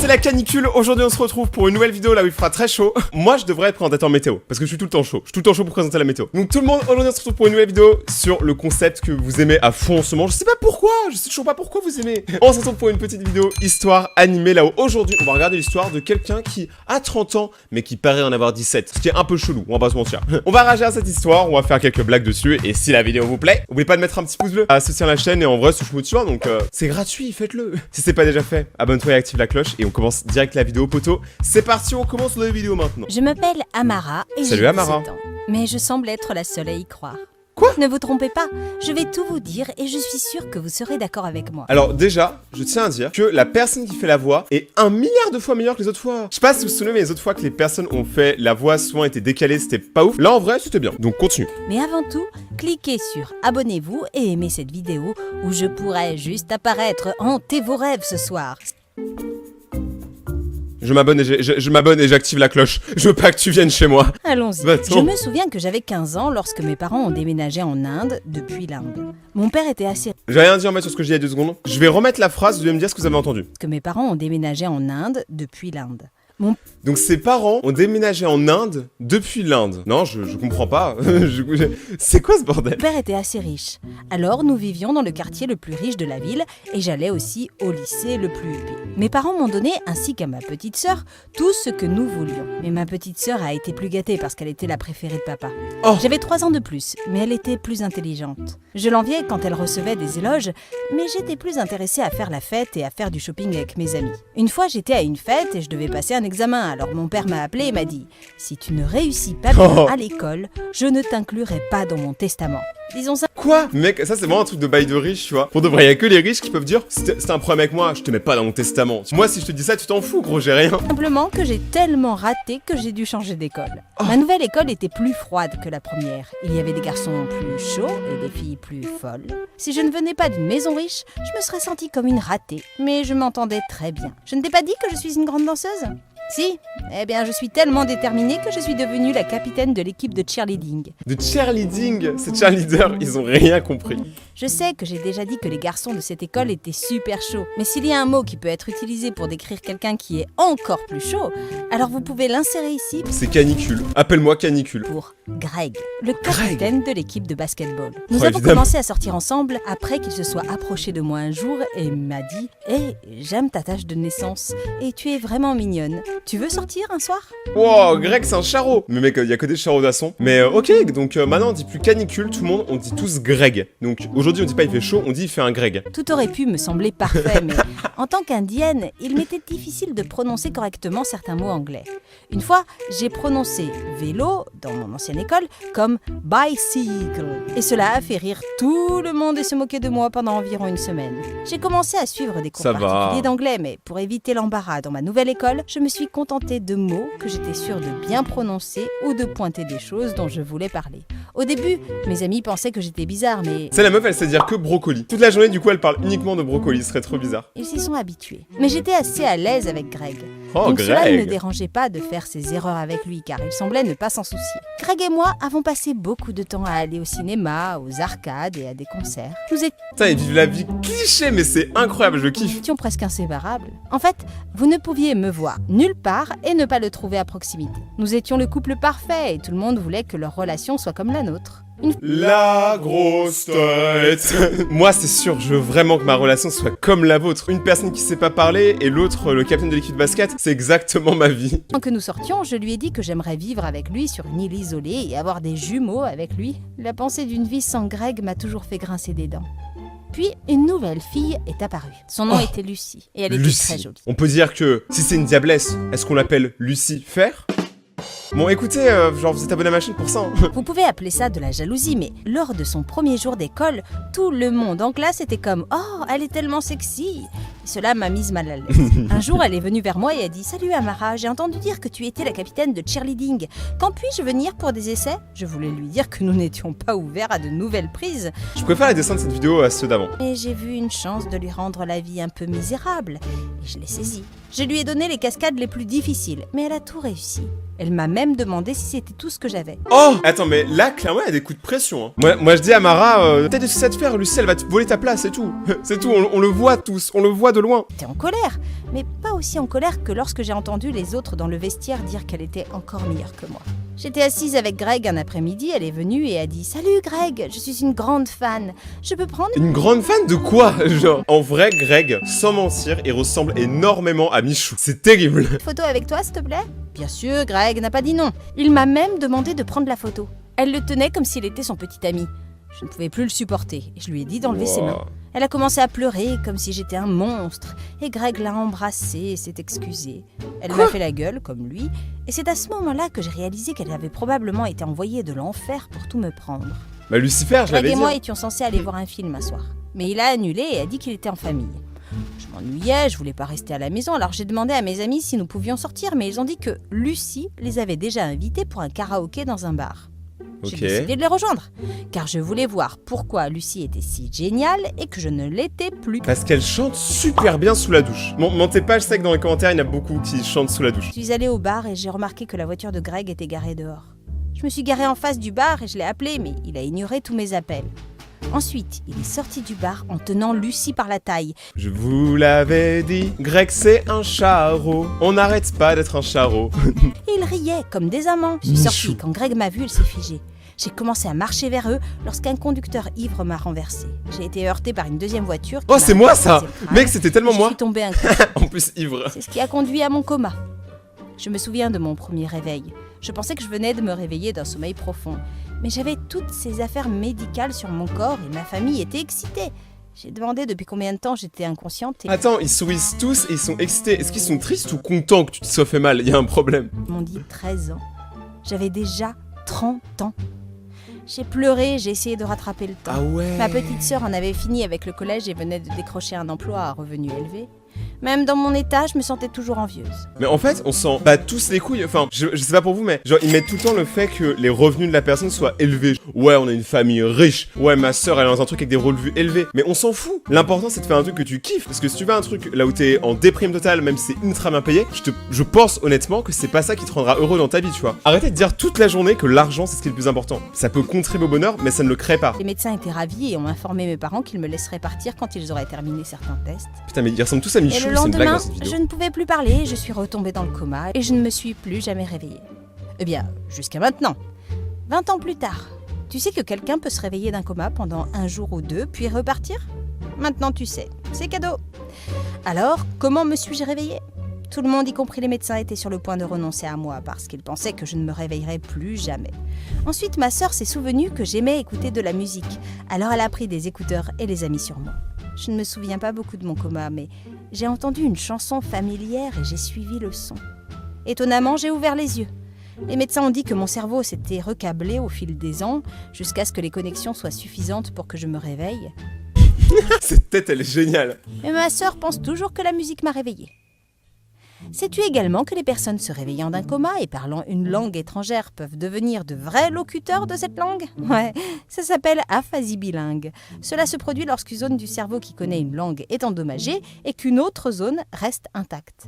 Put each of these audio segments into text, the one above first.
c'est la canicule. Aujourd'hui, on se retrouve pour une nouvelle vidéo là où il fera très chaud. Moi, je devrais être présentateur météo parce que je suis tout le temps chaud. Je suis tout le temps chaud pour présenter la météo. Donc, tout le monde, aujourd'hui, on se retrouve pour une nouvelle vidéo sur le concept que vous aimez à fond en ce moment. Je sais pas pourquoi, je sais toujours pas pourquoi vous aimez. On se retrouve pour une petite vidéo histoire animée là où aujourd'hui, on va regarder l'histoire de quelqu'un qui a 30 ans mais qui paraît en avoir 17. Ce qui est un peu chelou, on va pas se mentir. On va réagir à cette histoire, on va faire quelques blagues dessus et si la vidéo vous plaît, n'oubliez pas de mettre un petit pouce bleu à soutenir la chaîne et en vrai, c'est motivant donc c'est gratuit, faites-le. Si c'est pas déjà fait, abonne-toi et active la cloche et on commence direct la vidéo poteau. C'est parti, on commence la vidéo maintenant. Je m'appelle Amara et Salut j'ai Amara. 17 ans. Mais je semble être la seule à y croire. Quoi ? Ne vous trompez pas, je vais tout vous dire et je suis sûre que vous serez d'accord avec moi. Alors déjà, je tiens à dire que la personne qui fait la voix est 1 milliard de fois meilleure que les autres fois. Je sais pas si vous vous souvenez, mais les autres fois que les personnes ont fait la voix souvent était décalée, c'était pas ouf. Là en vrai, c'était bien. Donc continue. Mais avant tout, cliquez sur abonnez-vous et aimez cette vidéo où je pourrais juste apparaître hanter vos rêves ce soir. Je m'abonne et j'active la cloche. Je veux pas que tu viennes chez moi. Allons-y. Va-t'en. Je me souviens que j'avais 15 ans lorsque mes parents ont déménagé en Inde depuis l'Inde. Mon père était assez... J'ai rien dit en fait sur ce que j'ai dit il y a 2 secondes. Je vais remettre la phrase, vous devez me dire ce que vous avez entendu. que mes parents ont déménagé en Inde depuis l'Inde. Donc ses parents ont déménagé en Inde depuis l'Inde. Non, je comprends pas. C'est quoi ce bordel? Mon père était assez riche. Alors nous vivions dans le quartier le plus riche de la ville et j'allais aussi au lycée le plus huppé. Mes parents m'ont donné, ainsi qu'à ma petite sœur, tout ce que nous voulions. Mais ma petite sœur a été plus gâtée parce qu'elle était la préférée de papa. Oh. J'avais 3 ans de plus, mais elle était plus intelligente. Je l'enviais quand elle recevait des éloges, mais j'étais plus intéressée à faire la fête et à faire du shopping avec mes amis. Une fois j'étais à une fête et je devais passer un examen, alors mon père m'a appelé et m'a dit « Si tu ne réussis pas bien à l'école, je ne t'inclurai pas dans mon testament. » Disons ça. Quoi? Mec, ça c'est vraiment un truc de bail de riche, tu vois. Pour de vrai, y a que les riches qui peuvent dire si t'as un problème avec moi, je te mets pas dans mon testament. Moi, si je te dis ça, tu t'en fous, gros, j'ai rien. Simplement que j'ai tellement raté que j'ai dû changer d'école. Ma nouvelle école était plus froide que la première. Il y avait des garçons plus chauds et des filles plus folles. Si je ne venais pas d'une maison riche, je me serais sentie comme une ratée. Mais je m'entendais très bien. Je ne t'ai pas dit que je suis une grande danseuse ? Si, eh bien je suis tellement déterminée que je suis devenue la capitaine de l'équipe de cheerleading. De cheerleading, ces cheerleaders, ils ont rien compris. Je sais que j'ai déjà dit que les garçons de cette école étaient super chauds, mais s'il y a un mot qui peut être utilisé pour décrire quelqu'un qui est encore plus chaud, alors vous pouvez l'insérer ici C'est canicule. Appelle-moi canicule. pour Greg, le capitaine de l'équipe de basketball. Nous Oh, avons évidemment. commencé à sortir ensemble après qu'il se soit approché de moi un jour et m'a dit « Hé, j'aime ta tache de naissance et tu es vraiment mignonne. Tu veux sortir un soir ?» Wow, Greg, c'est un charreau. Mais mec, y a que des charros d'asson. Mais ok, donc maintenant on dit plus canicule, tout le monde, on dit tous Greg. Donc aujourd'hui on dit pas il fait chaud, on dit il fait un Greg. Tout aurait pu me sembler parfait, mais en tant qu'indienne, il m'était difficile de prononcer correctement certains mots anglais. Une fois, j'ai prononcé vélo dans mon ancienne école comme bicycle. Et cela a fait rire tout le monde et se moquer de moi pendant environ une semaine. J'ai commencé à suivre des cours Ça va. particuliers d'anglais, mais pour éviter l'embarras dans ma nouvelle école, je me suis contentée de mots que j'étais sûre de bien prononcer ou de pointer des choses dont je voulais parler. Au début, mes amis pensaient que j'étais bizarre, mais C'est la meuf, elle sait dire que brocoli. Toute la journée, du coup, elle parle uniquement de brocoli, ce serait trop bizarre. ils s'y sont habitués. Mais j'étais assez à l'aise avec Greg. Oh, Donc cela ne me Greg. dérangeait pas de faire ses erreurs avec lui, car il semblait ne pas s'en soucier. Greg et moi avons passé beaucoup de temps à aller au cinéma, aux arcades et à des concerts. Nous Putain, ils vivent la vie cliché, mais c'est incroyable, je kiffe. étions presque inséparables. En fait, vous ne pouviez me voir nulle part et ne pas le trouver à proximité. Nous étions le couple parfait et tout le monde voulait que leur relation soit comme la nôtre. La grosse tête. Moi, c'est sûr, je veux vraiment que ma relation soit comme la vôtre. Une personne qui sait pas parler et l'autre, le capitaine de l'équipe de basket, c'est exactement ma vie. Quand que nous sortions, je lui ai dit que j'aimerais vivre avec lui sur une île isolée et avoir des jumeaux avec lui. La pensée d'une vie sans Greg m'a toujours fait grincer des dents. Puis, une nouvelle fille est apparue. Son nom était Lucie, et elle était très jolie. On peut dire que si c'est une diablesse, est-ce qu'on l'appelle Lucie Fer? Bon, écoutez, genre vous êtes abonné à ma chaîne pour ça. Hein. Vous pouvez appeler ça de la jalousie, mais lors de son premier jour d'école, tout le monde en classe était comme « Oh, elle est tellement sexy !» Cela m'a mise mal à l'aise. Un jour, elle est venue vers moi et a dit « Salut Amara, j'ai entendu dire que tu étais la capitaine de cheerleading. Quand puis-je venir pour des essais ?» Je voulais lui dire que nous n'étions pas ouverts à de nouvelles prises. Je préfère les dessins de cette vidéo à ceux d'avant. Et j'ai vu une chance de lui rendre la vie un peu misérable. Et je l'ai saisie. Je lui ai donné les cascades les plus difficiles, mais elle a tout réussi. Elle m'a même demandé si c'était tout ce que j'avais. Oh! Attends, mais là, clairement, il y a des coups de pression. Hein. Moi je dis à Mara, peut-être de ce que ça te faire, Lucie, elle va te voler ta place, c'est tout. C'est tout, on le voit tous, on le voit de loin. J'étais en colère, mais pas aussi en colère que lorsque j'ai entendu les autres dans le vestiaire dire qu'elle était encore meilleure que moi. J'étais assise avec Greg un après-midi, elle est venue et a dit « Salut Greg, je suis une grande fan, je peux prendre Une grande fan de quoi? Genre, en vrai, Greg, sans mentir, il ressemble énormément à Michou. C'est terrible. une photo avec toi s'il te plaît ?» Bien sûr, Greg n'a pas dit non. Il m'a même demandé de prendre la photo. Elle le tenait comme s'il était son petit ami. Je ne pouvais plus le supporter et je lui ai dit d'enlever ses mains. Elle a commencé à pleurer comme si j'étais un monstre et Greg l'a embrassée et s'est excusée. Elle m'a fait la gueule comme lui et c'est à ce moment-là que j'ai réalisé qu'elle avait probablement été envoyée de l'enfer pour tout me prendre. Bah Lucifer, je Greg l'avais et dit. moi étions censés aller voir un film un soir. Mais il a annulé et a dit qu'il était en famille. Je m'ennuyais, je voulais pas rester à la maison, alors j'ai demandé à mes amis si nous pouvions sortir, mais ils ont dit que Lucie les avait déjà invités pour un karaoké dans un bar. J'ai Ok. décidé de les rejoindre, car je voulais voir pourquoi Lucie était si géniale et que je ne l'étais plus. Parce qu'elle chante super bien sous la douche. Bon, mentez pas, je sais que dans les commentaires, il y en a beaucoup qui chantent sous la douche. Je suis allée au bar et j'ai remarqué que la voiture de Greg était garée dehors. Je me suis garée en face du bar et je l'ai appelé, mais il a ignoré tous mes appels. Ensuite, il est sorti du bar en tenant Lucie par la taille. Je vous l'avais dit, Greg c'est un charreau. On n'arrête pas d'être un charreau. Et il riait comme des amants. Je suis Michou. sortie. Quand Greg m'a vue, il s'est figé. J'ai commencé à marcher vers eux lorsqu'un conducteur ivre m'a renversé. J'ai été heurtée par une deuxième voiture. Oh, c'est moi ça! Mec, c'était tellement Je moi! suis tombée un coup. En plus, ivre. C'est ce qui a conduit à mon coma. Je me souviens de mon premier réveil. Je pensais que je venais de me réveiller d'un sommeil profond. Mais j'avais toutes ces affaires médicales sur mon corps et ma famille était excitée. J'ai demandé depuis combien de temps j'étais inconsciente et Attends, ils sourient tous et ils sont excités. Est-ce qu'ils sont tristes ou contents que tu te sois fait mal? Il y a un problème. ils m'ont dit 13 ans. J'avais déjà 30 ans. J'ai pleuré, j'ai essayé de rattraper le temps. Ah ouais. Ma petite sœur en avait fini avec le collège et venait de décrocher un emploi à revenu élevé. Même dans mon état, je me sentais toujours envieuse. Mais en fait, on s'en bat tous les couilles. Enfin, je sais pas pour vous, mais genre, ils mettent tout le temps le fait que les revenus de la personne soient élevés. Ouais, on a une famille riche. Ouais, ma sœur, elle a un truc avec des revenus élevés. Mais on s'en fout. L'important, c'est de faire un truc que tu kiffes. Parce que si tu veux un truc là où t'es en déprime totale, même si c'est ultra bien payé, je pense honnêtement que c'est pas ça qui te rendra heureux dans ta vie, tu vois. Arrêtez de dire toute la journée que l'argent, c'est ce qui est le plus important. Ça peut contribuer au bonheur, mais ça ne le crée pas. Les médecins étaient ravis et ont informé mes parents qu'ils me laisseraient partir quand ils auraient terminé certains tests. Putain, mais ils ressemblent tous à Michou, Et c'est le une blague lendemain, dans cette vidéo. je ne pouvais plus parler, je suis retombée dans le coma et je ne me suis plus jamais réveillée. Eh bien, jusqu'à maintenant. 20 ans plus tard, tu sais que quelqu'un peut se réveiller d'un coma pendant un jour ou deux, puis repartir? Maintenant tu sais, c'est cadeau. Alors, comment me suis-je réveillée? Tout le monde, y compris les médecins, était sur le point de renoncer à moi parce qu'ils pensaient que je ne me réveillerais plus jamais. Ensuite, ma sœur s'est souvenue que j'aimais écouter de la musique, alors elle a pris des écouteurs et les a mis sur moi. Je ne me souviens pas beaucoup de mon coma, mais j'ai entendu une chanson familière et j'ai suivi le son. Étonnamment, j'ai ouvert les yeux. Les médecins ont dit que mon cerveau s'était recablé au fil des ans, jusqu'à ce que les connexions soient suffisantes pour que je me réveille. Cette tête, elle est géniale. Mais ma sœur pense toujours que la musique m'a réveillée. Sais-tu également que les personnes se réveillant d'un coma et parlant une langue étrangère peuvent devenir de vrais locuteurs de cette langue? Ouais, ça s'appelle aphasie bilingue. Cela se produit lorsqu'une zone du cerveau qui connaît une langue est endommagée et qu'une autre zone reste intacte.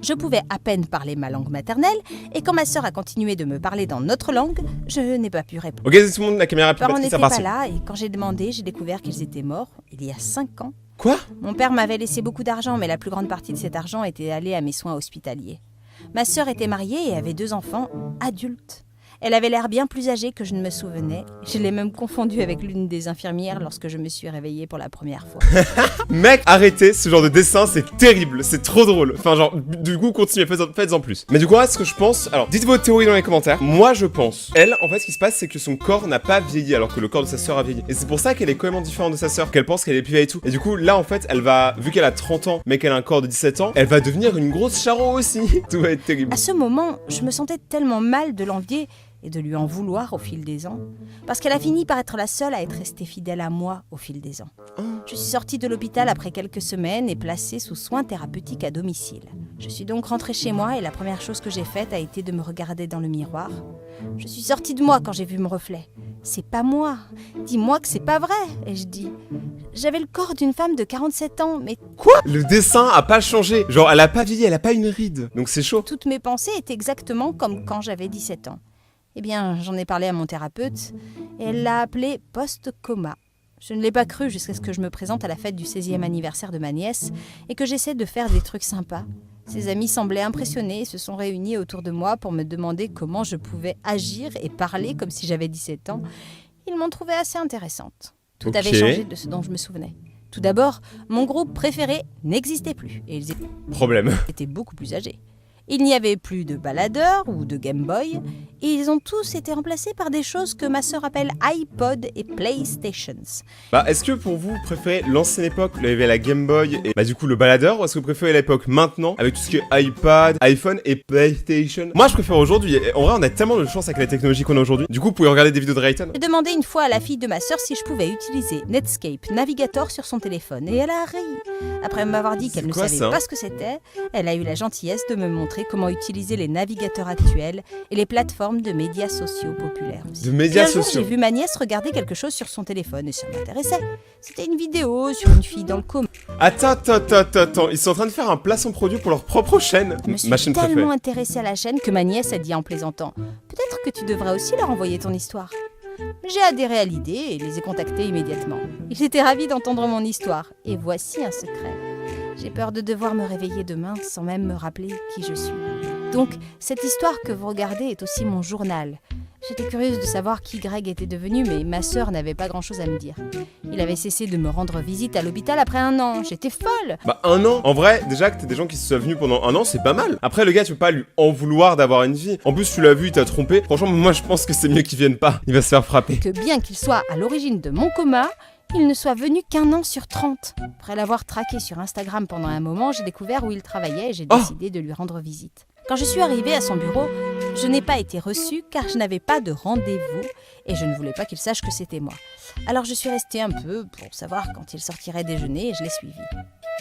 Je pouvais à peine parler ma langue maternelle et quand ma sœur a continué de me parler dans notre langue, je n'ai pas pu répondre. Ok, c'est tout le monde, la caméra Mes parents plus n'étaient ça pas part. là et quand j'ai demandé, j'ai découvert qu'ils étaient morts il y a 5 ans. Quoi? Mon père m'avait laissé beaucoup d'argent, mais la plus grande partie de cet argent était allée à mes soins hospitaliers. Ma sœur était mariée et avait 2 enfants adultes. Elle avait l'air bien plus âgée que je ne me souvenais. Je l'ai même confondue avec l'une des infirmières lorsque je me suis réveillée pour la première fois. Mec, arrêtez ce genre de dessin, c'est terrible, c'est trop drôle. Enfin, genre, du coup, continuez, faites-en plus. Mais du coup, là, ce que je pense, alors, dites vos théories dans les commentaires. Moi, je pense, elle, en fait, ce qui se passe, c'est que son corps n'a pas vieilli, alors que le corps de sa sœur a vieilli. Et c'est pour ça qu'elle est complètement différente de sa sœur, qu'elle pense qu'elle est plus vieille et tout. Et du coup, là, en fait, elle va, vu qu'elle a 30 ans, mais qu'elle a un corps de 17 ans, elle va devenir une grosse charron aussi. Tout va être terrible. À ce moment, je me sentais tellement mal de l'envier et de lui en vouloir au fil des ans, parce qu'elle a fini par être la seule à être restée fidèle à moi au fil des ans. Je suis sortie de l'hôpital après quelques semaines et placée sous soins thérapeutiques à domicile. Je suis donc rentrée chez moi et la première chose que j'ai faite a été de me regarder dans le miroir. Je suis sortie de moi quand j'ai vu mon reflet. C'est pas moi. Dis-moi que c'est pas vrai. Et je dis, j'avais le corps d'une femme de 47 ans, mais Quoi? Le dessin a pas changé. Genre, elle a pas vieilli, elle a pas une ride. Donc c'est chaud. toutes mes pensées étaient exactement comme quand j'avais 17 ans. Eh bien, j'en ai parlé à mon thérapeute et elle l'a appelé post-coma. Je ne l'ai pas cru jusqu'à ce que je me présente à la fête du 16e anniversaire de ma nièce et que j'essaie de faire des trucs sympas. Ses amis semblaient impressionnés et se sont réunis autour de moi pour me demander comment je pouvais agir et parler comme si j'avais 17 ans. Ils m'ont trouvée assez intéressante. Tout avait changé de ce dont je me souvenais. Tout d'abord, mon groupe préféré n'existait plus et ils étaient beaucoup plus âgés. Il n'y avait plus de baladeurs ou de Game Boy et ils ont tous été remplacés par des choses que ma sœur appelle iPod et PlayStations. Est-ce que pour vous, vous préférez l'ancienne époque, où il y avait la Game Boy et du coup le baladeur, ou est-ce que vous préférez l'époque maintenant, avec tout ce qui est iPad, iPhone et PlayStation? Moi je préfère aujourd'hui, en vrai on a tellement de chance avec la technologie qu'on a aujourd'hui. Du coup vous pouvez regarder des vidéos de Rayton. J'ai demandé une fois à la fille de ma sœur si je pouvais utiliser Netscape Navigator sur son téléphone et elle a ri. Après m'avoir dit qu'elle ne savait pas ce que c'était, elle a eu la gentillesse de me montrer comment utiliser les navigateurs actuels et les plateformes de médias sociaux populaires aussi. De médias sociaux. J'ai vu ma nièce regarder quelque chose sur son téléphone et ça m'intéressait. C'était une vidéo sur une fille dans le coma. Attends, ils sont en train de faire un placement produit pour leur propre chaîne. Je me suis tellement intéressée à la chaîne que ma nièce a dit en plaisantant « Peut-être que tu devrais aussi leur envoyer ton histoire ». J'ai adhéré à l'idée et les ai contactés immédiatement. Ils étaient ravis d'entendre mon histoire. Et voici un secret. J'ai peur de devoir me réveiller demain sans même me rappeler qui je suis. Donc, cette histoire que vous regardez est aussi mon journal. J'étais curieuse de savoir qui Greg était devenu, mais ma sœur n'avait pas grand-chose à me dire. Il avait cessé de me rendre visite à l'hôpital après 1 an. J'étais folle. 1 an? En vrai, déjà que t'as des gens qui se soient venus pendant 1 an, c'est pas mal. Après, le gars, tu peux pas lui en vouloir d'avoir une vie. En plus, tu l'as vu, il t'a trompé. Franchement, moi, je pense que c'est mieux qu'il vienne pas. Il va se faire frapper. Que bien qu'il soit à l'origine de mon coma, il ne soit venu qu'1 an sur 30. Après l'avoir traqué sur Instagram pendant un moment, j'ai découvert où il travaillait et j'ai décidé de lui rendre visite. Quand je suis arrivée à son bureau, je n'ai pas été reçue car je n'avais pas de rendez-vous et je ne voulais pas qu'il sache que c'était moi. Alors je suis restée un peu pour savoir quand il sortirait déjeuner et je l'ai suivi.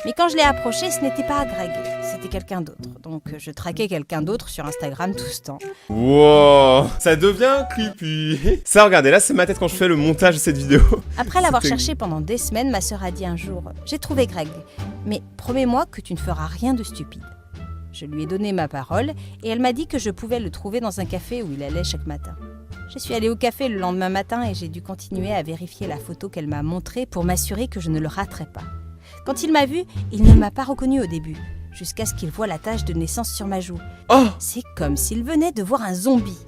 Mais quand je l'ai approché, ce n'était pas Greg, c'était quelqu'un d'autre. Donc je traquais quelqu'un d'autre sur Instagram tout ce temps. Wow, ça devient creepy. Ça, regardez, là c'est ma tête quand je fais le montage de cette vidéo. Après l'avoir cherché pendant des semaines, ma sœur a dit un jour « J'ai trouvé Greg, mais promets-moi que tu ne feras rien de stupide. » Je lui ai donné ma parole et elle m'a dit que je pouvais le trouver dans un café où il allait chaque matin. Je suis allée au café le lendemain matin et j'ai dû continuer à vérifier la photo qu'elle m'a montrée pour m'assurer que je ne le raterais pas. Quand il m'a vue, il ne m'a pas reconnue au début, jusqu'à ce qu'il voie la tache de naissance sur ma joue. Oh, c'est comme s'il venait de voir un zombie.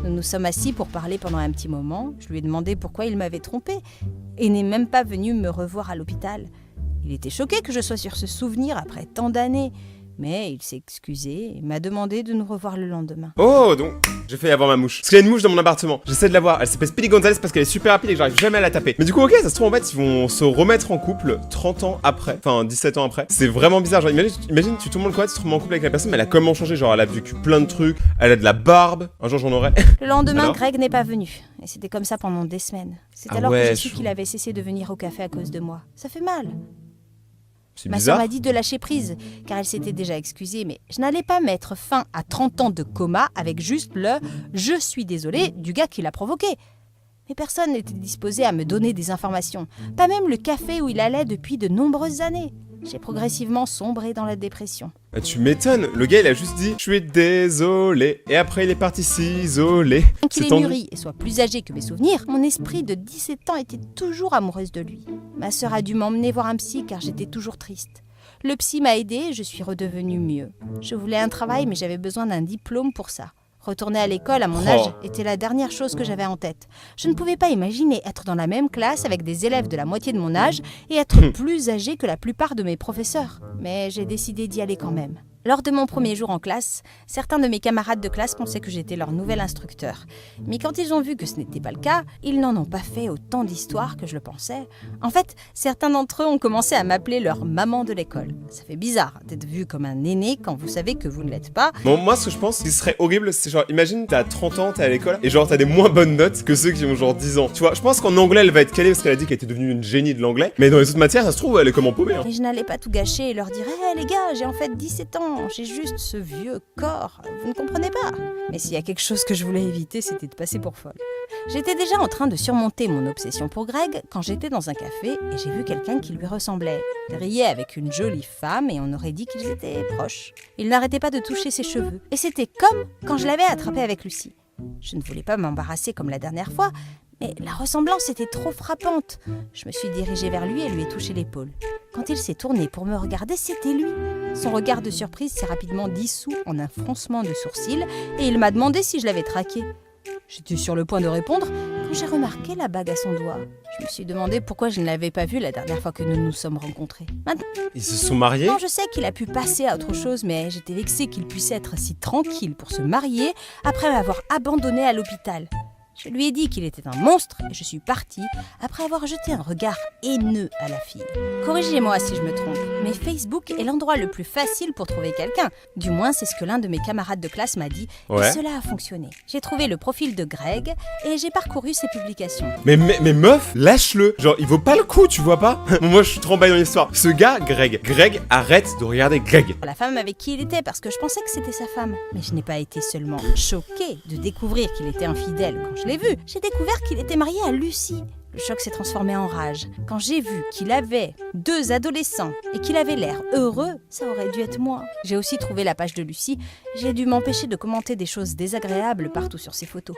Nous nous sommes assis pour parler pendant un petit moment. Je lui ai demandé pourquoi il m'avait trompée et n'est même pas venu me revoir à l'hôpital. Il était choqué que je sois sur ce souvenir après tant d'années. Mais il s'est excusé et m'a demandé de nous revoir le lendemain. Oh, donc j'ai failli avoir ma mouche. Parce qu'il y a une mouche dans mon appartement. J'essaie de la voir. Elle s'appelle Speedy Gonzalez parce qu'elle est super rapide et que j'arrive jamais à la taper. Mais du coup, ok, ça se trouve en fait, ils vont se remettre en couple 30 ans après. Enfin, 17 ans après. C'est vraiment bizarre. Genre, imagine, tu tout le monde connaît, tu te remets en couple avec la personne, mais elle a comment changé? Genre, elle a vécu plein de trucs. Elle a de la barbe. Un jour, j'en aurai. Le lendemain, alors Greg n'est pas venu. Et c'était comme ça pendant des semaines. C'est alors que j'ai su qu'il avait cessé de venir au café à cause de moi. Ça fait mal. Ma sœur m'a dit de lâcher prise, car elle s'était déjà excusée, mais je n'allais pas mettre fin à 30 ans de coma avec juste le « je suis désolée » du gars qui l'a provoqué. Mais personne n'était disposé à me donner des informations, pas même le café où il allait depuis de nombreuses années. J'ai progressivement sombré dans la dépression. Tu m'étonnes, le gars il a juste dit « je suis désolé » et après il est parti s'isoler. Bien qu'il ait mûri et soit plus âgé que mes souvenirs, mon esprit de 17 ans était toujours amoureuse de lui. Ma sœur a dû m'emmener voir un psy car j'étais toujours triste. Le psy m'a aidée et je suis redevenue mieux. Je voulais un travail mais j'avais besoin d'un diplôme pour ça. Retourner à l'école à mon âge était la dernière chose que j'avais en tête. Je ne pouvais pas imaginer être dans la même classe avec des élèves de la moitié de mon âge et être plus âgé que la plupart de mes professeurs. Mais j'ai décidé d'y aller quand même. Lors de mon premier jour en classe, certains de mes camarades de classe pensaient que j'étais leur nouvel instructeur. Mais quand ils ont vu que ce n'était pas le cas, ils n'en ont pas fait autant d'histoires que je le pensais. En fait, certains d'entre eux ont commencé à m'appeler leur maman de l'école. Ça fait bizarre d'être vu comme un aîné quand vous savez que vous ne l'êtes pas. Bon, moi ce que je pense qui serait horrible, c'est genre, imagine t'as 30 ans, t'es à l'école, et genre t'as des moins bonnes notes que ceux qui ont genre 10 ans. Tu vois, je pense qu'en anglais elle va être calée parce qu'elle a dit qu'elle était devenue une génie de l'anglais, mais dans les autres matières, ça se trouve, elle est comme en paumée. Mais je n'allais pas tout gâcher et leur dire « Hé les gars, j'ai en fait 17 ans. J'ai juste ce vieux corps, vous ne comprenez pas ?» Mais s'il y a quelque chose que je voulais éviter, c'était de passer pour folle. J'étais déjà en train de surmonter mon obsession pour Greg quand j'étais dans un café et j'ai vu quelqu'un qui lui ressemblait. Il riait avec une jolie femme et on aurait dit qu'ils étaient proches. Il n'arrêtait pas de toucher ses cheveux. Et c'était comme quand je l'avais attrapé avec Lucie. Je ne voulais pas m'embarrasser comme la dernière fois, Mais la ressemblance était trop frappante. Je me suis dirigée vers lui et lui ai touché l'épaule. Quand il s'est tourné pour me regarder, c'était lui. Son regard de surprise s'est rapidement dissous en un froncement de sourcils et il m'a demandé si je l'avais traqué. J'étais sur le point de répondre quand j'ai remarqué la bague à son doigt. Je me suis demandé pourquoi je ne l'avais pas vue la dernière fois que nous nous sommes rencontrés. Maintenant, Ils se sont mariés? je sais qu'il a pu passer à autre chose, mais j'étais vexée qu'il puisse être si tranquille pour se marier après m'avoir abandonnée à l'hôpital. Je lui ai dit qu'il était un monstre et je suis partie après avoir jeté un regard haineux à la fille. Corrigez-moi si je me trompe, mais Facebook est l'endroit le plus facile pour trouver quelqu'un. Du moins, c'est ce que l'un de mes camarades de classe m'a dit Ouais. et cela a fonctionné. J'ai trouvé le profil de Greg et j'ai parcouru ses publications. Mais meuf, lâche-le. Genre, il vaut pas le coup, tu vois pas? Moi, je suis trop emballé dans l'histoire. Ce gars, Greg, arrête de regarder Greg. La femme avec qui il était parce que je pensais que c'était sa femme. Mais je n'ai pas été seulement choquée de découvrir qu'il était infidèle quand je l'ai vu. J'ai découvert qu'il était marié à Lucie. Le choc s'est transformé en rage. Quand j'ai vu qu'il avait 2 adolescents et qu'il avait l'air heureux, ça aurait dû être moi. J'ai aussi trouvé la page de Lucie. J'ai dû m'empêcher de commenter des choses désagréables partout sur ses photos.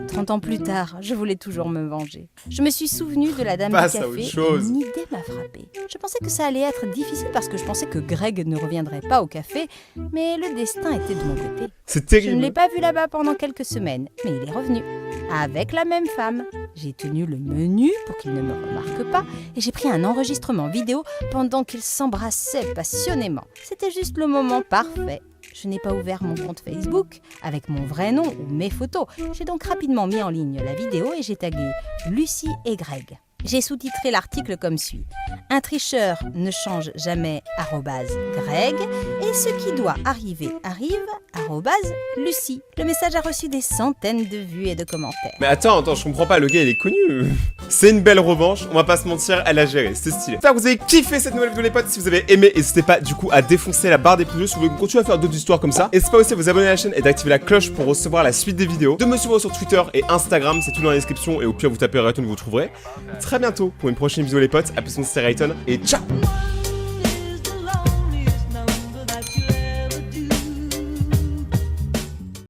30 ans plus tard, je voulais toujours me venger. Je me suis souvenue de la dame Passe du à café. autre chose. Une idée m'a frappée. Je pensais que ça allait être difficile parce que je pensais que Greg ne reviendrait pas au café, mais le destin était de mon côté. C'est Je ne terrible. l'ai pas vu là-bas pendant quelques semaines, mais il est revenu. Avec la même femme. J'ai tenu le menu pour qu'il ne me remarque pas et j'ai pris un enregistrement vidéo pendant qu'ils s'embrassaient passionnément. C'était juste le moment parfait. Je n'ai pas ouvert mon compte Facebook avec mon vrai nom ou mes photos. J'ai donc rapidement mis en ligne la vidéo et j'ai tagué Lucie et Greg. J'ai sous-titré l'article comme suit. Un tricheur ne change jamais @Greg et ce qui doit arriver arrive @Lucie. Le message a reçu des centaines de vues et de commentaires. Mais attends, je comprends pas, le gars il est connu. C'est une belle revanche, on va pas se mentir, elle a géré, c'est stylé. J'espère que vous avez kiffé cette nouvelle vidéo les potes, si vous avez aimé, n'hésitez pas du coup à défoncer la barre des pouces bleus si vous voulez continuer à faire d'autres histoires comme ça. N'hésitez pas aussi à vous abonner à la chaîne et d'activer la cloche pour recevoir la suite des vidéos. De me suivre sur Twitter et Instagram, c'est tout dans la description et au pire vous tapez Rayton, vous trouverez. Très bientôt pour une prochaine vidéo les potes, à plus, c'était Rayton et ciao.